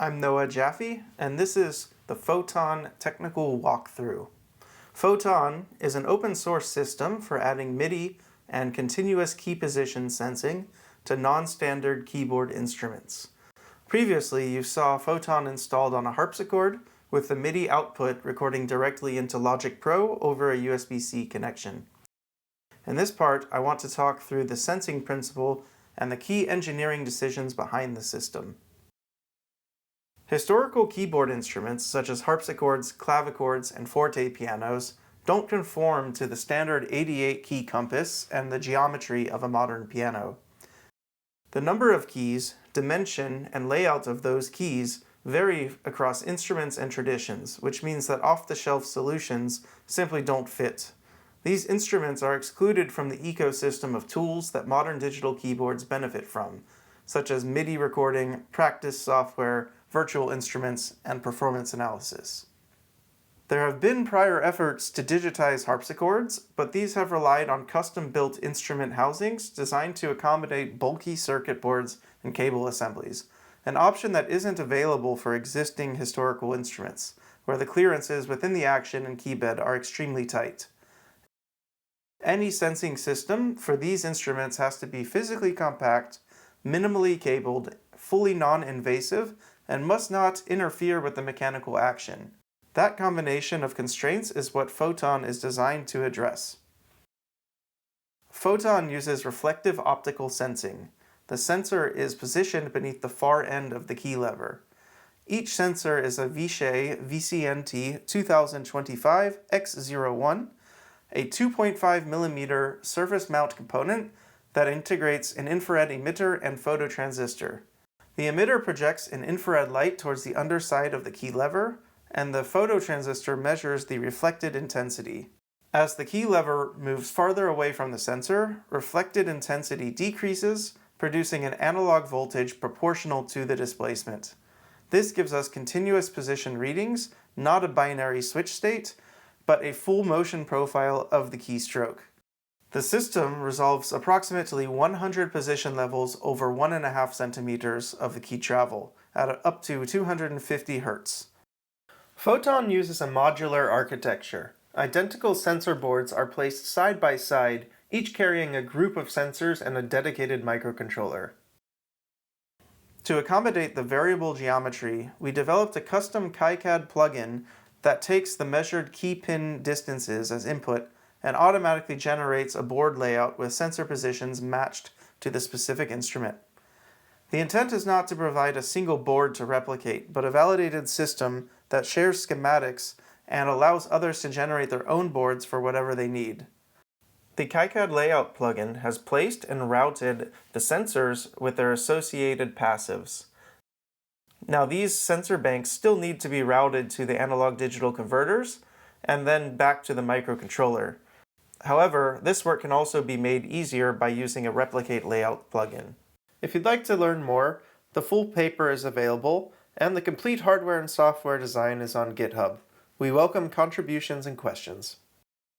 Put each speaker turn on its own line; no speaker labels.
I'm Noah Jaffe, and this is the Photon Technical Walkthrough. Photon is an open source system for adding MIDI and continuous key position sensing to non-standard keyboard instruments. Previously, you saw Photon installed on a harpsichord with the MIDI output recording directly into Logic Pro over a USB-C connection. In this part, I want to talk through the sensing principle and the key engineering decisions behind the system. Historical keyboard instruments, such as harpsichords, clavichords, and forte pianos, don't conform to the standard 88-key compass and the geometry of a modern piano. The number of keys, dimension, and layout of those keys vary across instruments and traditions, which means that off-the-shelf solutions simply don't fit. These instruments are excluded from the ecosystem of tools that modern digital keyboards benefit from, such as MIDI recording, practice software, virtual instruments, and performance analysis. There have been prior efforts to digitize harpsichords, but these have relied on custom-built instrument housings designed to accommodate bulky circuit boards and cable assemblies, an option that isn't available for existing historical instruments, where the clearances within the action and keybed are extremely tight. Any sensing system for these instruments has to be physically compact, minimally cabled, fully non-invasive, and must not interfere with the mechanical action. That combination of constraints is what Photon is designed to address. Photon uses reflective optical sensing. The sensor is positioned beneath the far end of the key lever. Each sensor is a Vishay VCNT 2025 X01, a 2.5mm surface mount component that integrates an infrared emitter and phototransistor. The emitter projects an infrared light towards the underside of the key lever, and the phototransistor measures the reflected intensity. As the key lever moves farther away from the sensor, reflected intensity decreases, producing an analog voltage proportional to the displacement. This gives us continuous position readings, not a binary switch state, but a full motion profile of the keystroke. The system resolves approximately 100 position levels over 1.5 centimeters of the key travel, at up to 250 Hz. Photon uses a modular architecture. Identical sensor boards are placed side by side, each carrying a group of sensors and a dedicated microcontroller. To accommodate the variable geometry, we developed a custom KiCad plugin that takes the measured key pin distances as input and automatically generates a board layout with sensor positions matched to the specific instrument. The intent is not to provide a single board to replicate, but a validated system that shares schematics and allows others to generate their own boards for whatever they need. The KiCad layout plugin has placed and routed the sensors with their associated passives. Now these sensor banks still need to be routed to the analog-digital converters and then back to the microcontroller. However, this work can also be made easier by using a replicate layout plugin. If you'd like to learn more, the full paper is available, and the complete hardware and software design is on GitHub. We welcome contributions and questions.